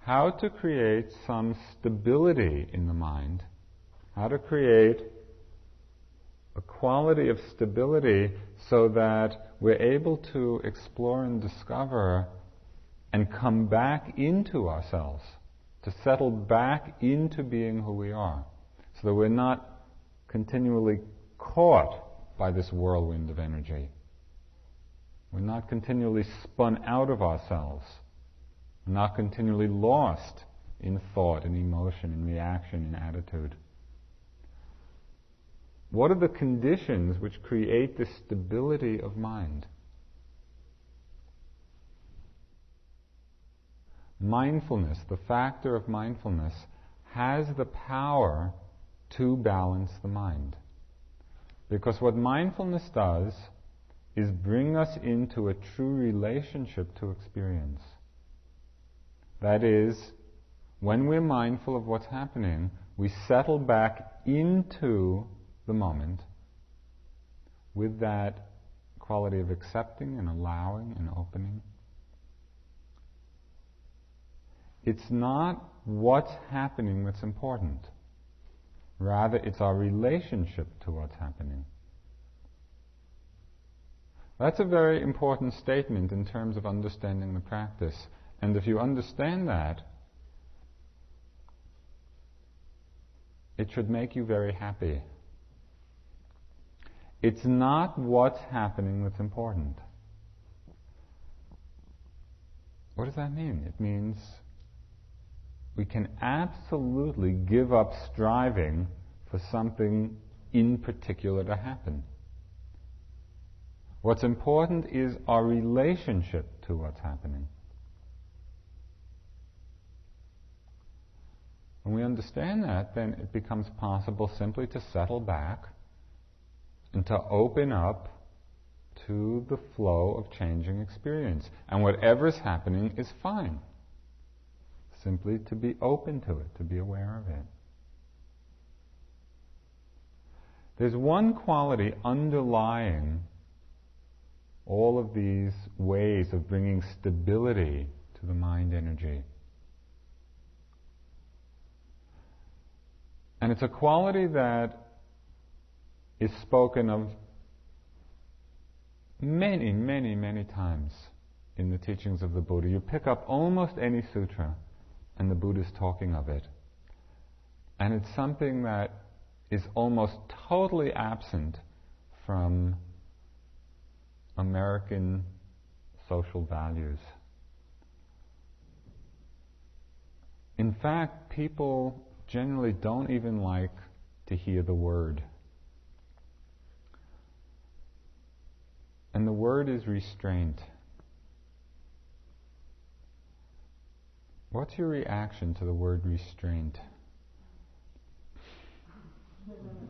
how to create some stability in the mind, how to create a quality of stability so that we're able to explore and discover and come back into ourselves, to settle back into being who we are, so that we're not continually caught by this whirlwind of energy. We're not continually spun out of ourselves. We're not continually lost in thought, in emotion, in reaction, in attitude. What are the conditions which create this stability of mind? Mindfulness, the factor of mindfulness, has the power to balance the mind. Because what mindfulness does is bring us into a true relationship to experience. That is, when we're mindful of what's happening, we settle back into the moment with that quality of accepting and allowing and opening. It's not what's happening that's important. Rather, it's our relationship to what's happening. That's a very important statement in terms of understanding the practice. And if you understand that, it should make you very happy. It's not what's happening that's important. What does that mean? It means we can absolutely give up striving for something in particular to happen. What's important is our relationship to what's happening. When we understand that, then it becomes possible simply to settle back and to open up to the flow of changing experience. And whatever's happening is fine. Simply to be open to it, to be aware of it. There's one quality underlying all of these ways of bringing stability to the mind energy. And it's a quality that is spoken of many, many, many times in the teachings of the Buddha. You pick up almost any sutra and the Buddha's talking of it. And it's something that is almost totally absent from American social values. In fact, people generally don't even like to hear the word. And the word is restraint. What's your reaction to the word restraint?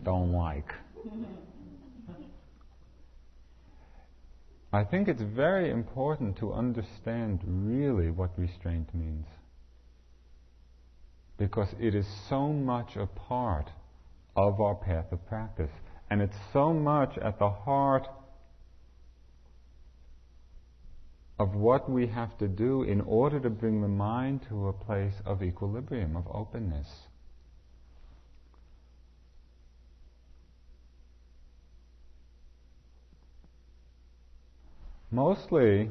Don't like. I think it's very important to understand really what restraint means. Because it is so much a part of our path of practice. And it's so much at the heart of what we have to do in order to bring the mind to a place of equilibrium, of openness. Mostly,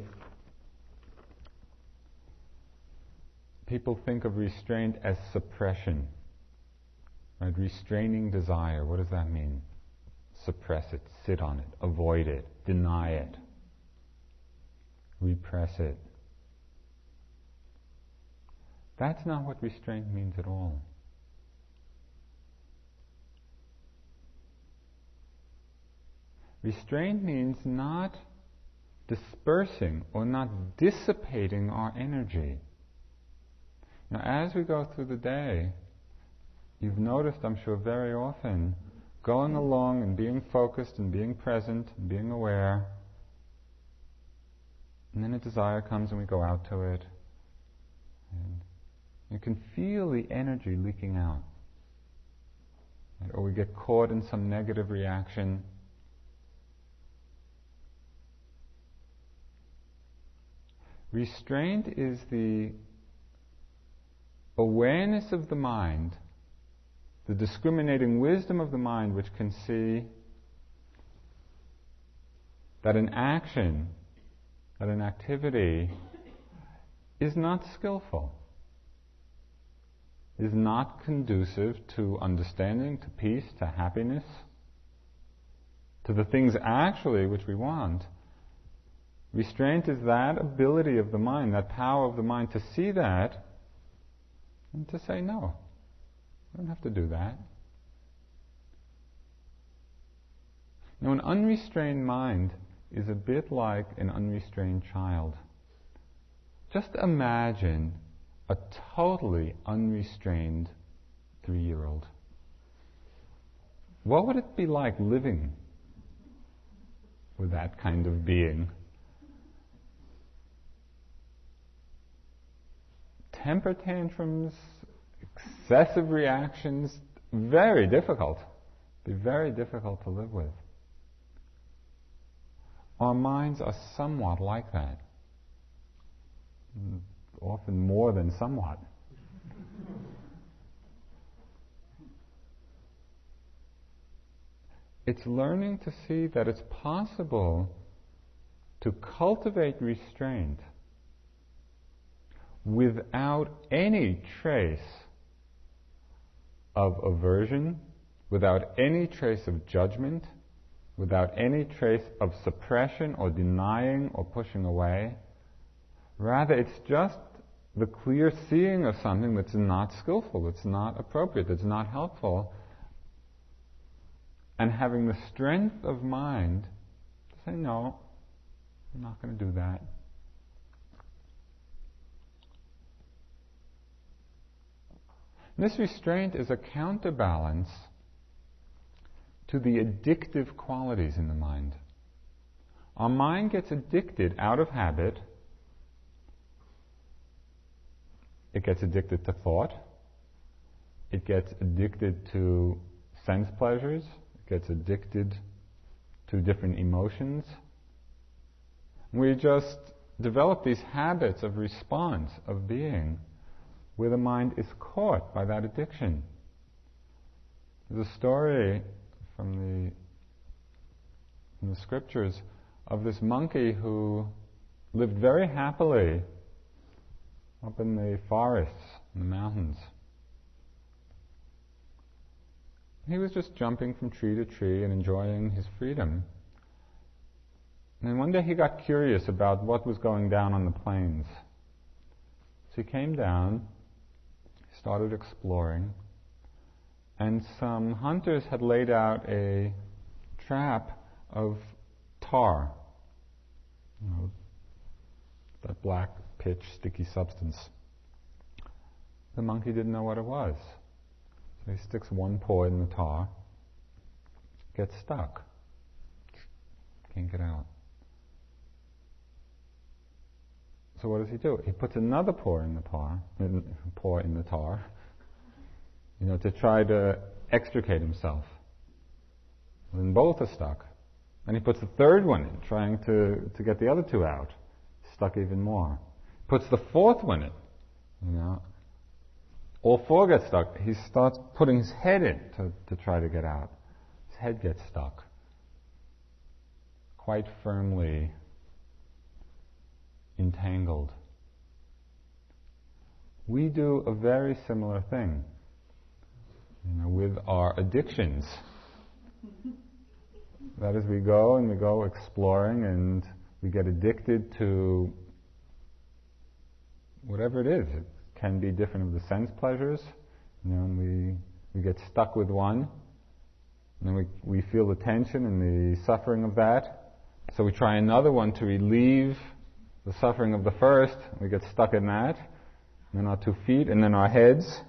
people think of restraint as suppression. Right? Restraining desire, what does that mean? Suppress it, sit on it, avoid it, deny it, repress it. That's not what restraint means at all. Restraint means not dispersing or not dissipating our energy. Now, as we go through the day, you've noticed, I'm sure, very often, going along and being focused and being present and being aware, and then a desire comes and we go out to it. And you can feel the energy leaking out. Right? Or we get caught in some negative reaction. Restraint is the awareness of the mind, the discriminating wisdom of the mind, which can see that an action, that an activity is not skillful, is not conducive to understanding, to peace, to happiness, to the things actually which we want. Restraint is that ability of the mind, that power of the mind to see that and to say, no, I don't have to do that. Now, an unrestrained mind is a bit like an unrestrained child. Just imagine a totally unrestrained 3-year-old. What would it be like living with that kind of being? Temper tantrums, excessive reactions, very difficult. Be very difficult to live with. Our minds are somewhat like that. Often more than somewhat. It's learning to see that it's possible to cultivate restraint without any trace of aversion, without any trace of judgment, without any trace of suppression or denying or pushing away. Rather, it's just the clear seeing of something that's not skillful, that's not appropriate, that's not helpful, and having the strength of mind to say, no, I'm not going to do that. This restraint is a counterbalance to the addictive qualities in the mind. Our mind gets addicted out of habit. It gets addicted to thought. It gets addicted to sense pleasures. It gets addicted to different emotions. We just develop these habits of response, of being, where the mind is caught by that addiction. There's a story from the scriptures of this monkey who lived very happily up in the forests, in the mountains. He was just jumping from tree to tree and enjoying his freedom. And then one day he got curious about what was going down on the plains. So he came down, started exploring, and some hunters had laid out a trap of tar, that black pitch, sticky substance. The monkey didn't know what it was. So he sticks one paw in the tar, gets stuck, can't get out. So what does he do? He puts another paw in the tar, to try to extricate himself. Then both are stuck. And he puts the third one in, trying to get the other two out. Stuck even more. Puts the fourth one in, All four get stuck. He starts putting his head in to try to get out. His head gets stuck. Quite firmly entangled. We do a very similar thing, with our addictions. That is, we go exploring and we get addicted to whatever it is. It can be different of the sense pleasures, and we get stuck with one, and then we feel the tension and the suffering of that. So we try another one to relieve the suffering of the first. We get stuck in that, and then our 2 feet, and then our heads,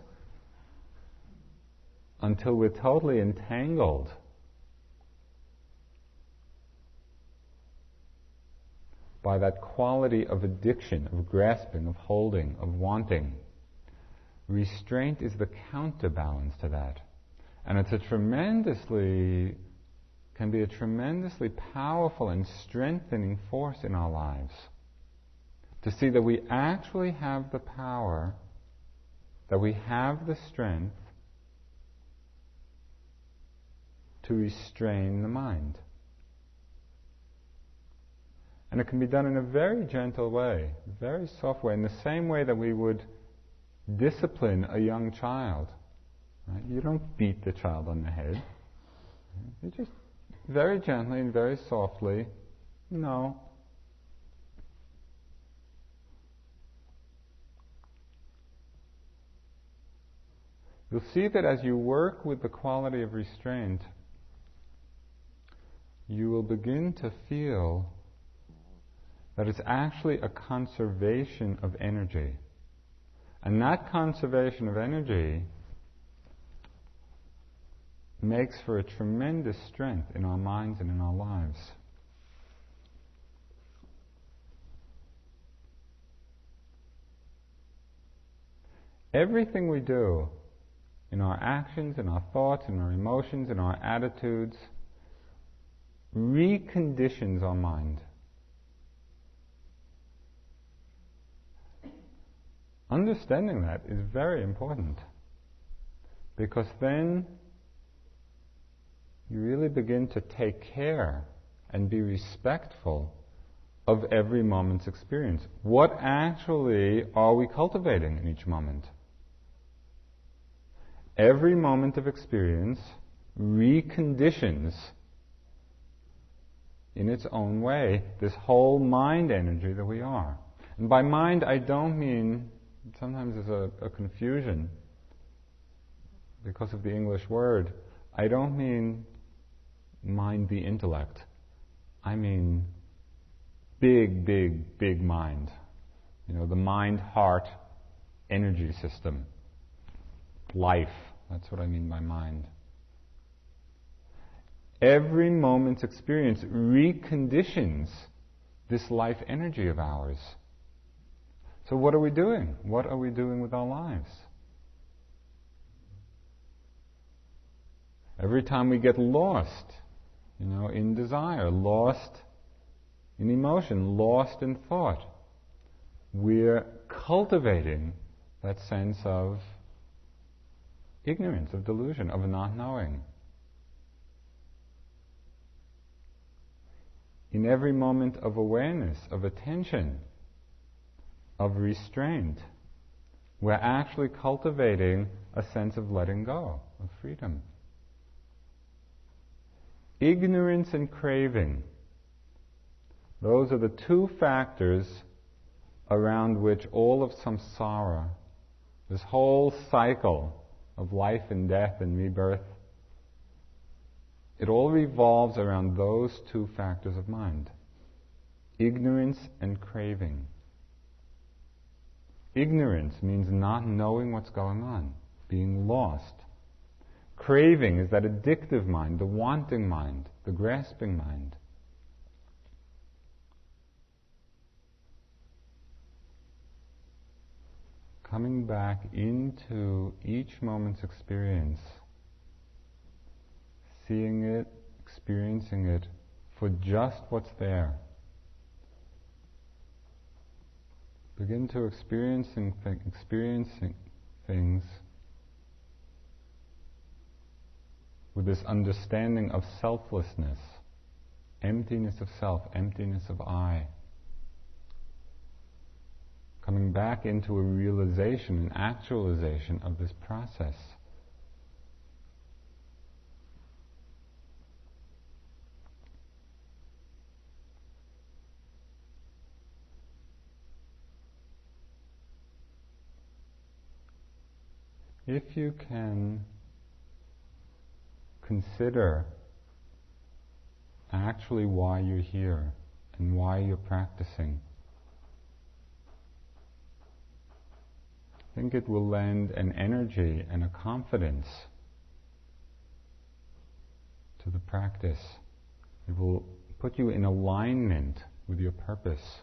until we're totally entangled by that quality of addiction, of grasping, of holding, of wanting. Restraint is the counterbalance to that. And it's can be a tremendously powerful and strengthening force in our lives. To see that we actually have the power that we have the strength to restrain the mind. And it can be done in a very gentle way, very soft way, in the same way that we would discipline a young child. Right? You don't beat the child on the head. You just very gently and very softly, no. You'll see that as you work with the quality of restraint, you will begin to feel that it's actually a conservation of energy. And that conservation of energy makes for a tremendous strength in our minds and in our lives. Everything we do, in our actions, in our thoughts, in our emotions, in our attitudes, reconditions our mind. Understanding that is very important, because then you really begin to take care and be respectful of every moment's experience. What actually are we cultivating in each moment? Every moment of experience reconditions in its own way this whole mind energy that we are. And by mind I don't mean, sometimes there's a confusion because of the English word. I don't mean mind the intellect. I mean big, big, big mind. You know, the mind-heart energy system. Life. That's what I mean by mind. Every moment's experience reconditions this life energy of ours. So what are we doing? What are we doing with our lives? Every time we get lost, in desire, lost in emotion, lost in thought, we're cultivating that sense of ignorance, of delusion, of not knowing. In every moment of awareness, of attention, of restraint, we're actually cultivating a sense of letting go, of freedom. Ignorance and craving, those are the two factors around which all of samsara, this whole cycle of life and death and rebirth, it all revolves around those two factors of mind. Ignorance and craving. Ignorance means not knowing what's going on, being lost. Craving is that addictive mind, the wanting mind, the grasping mind. Coming back into each moment's experience, seeing it, experiencing it for just what's there. Begin to experiencing things with this understanding of selflessness, emptiness of self, emptiness of I. Coming back into a realization, an actualization of this process. If you can consider actually why you're here and why you're practicing, I think it will lend an energy and a confidence to the practice. It will put you in alignment with your purpose.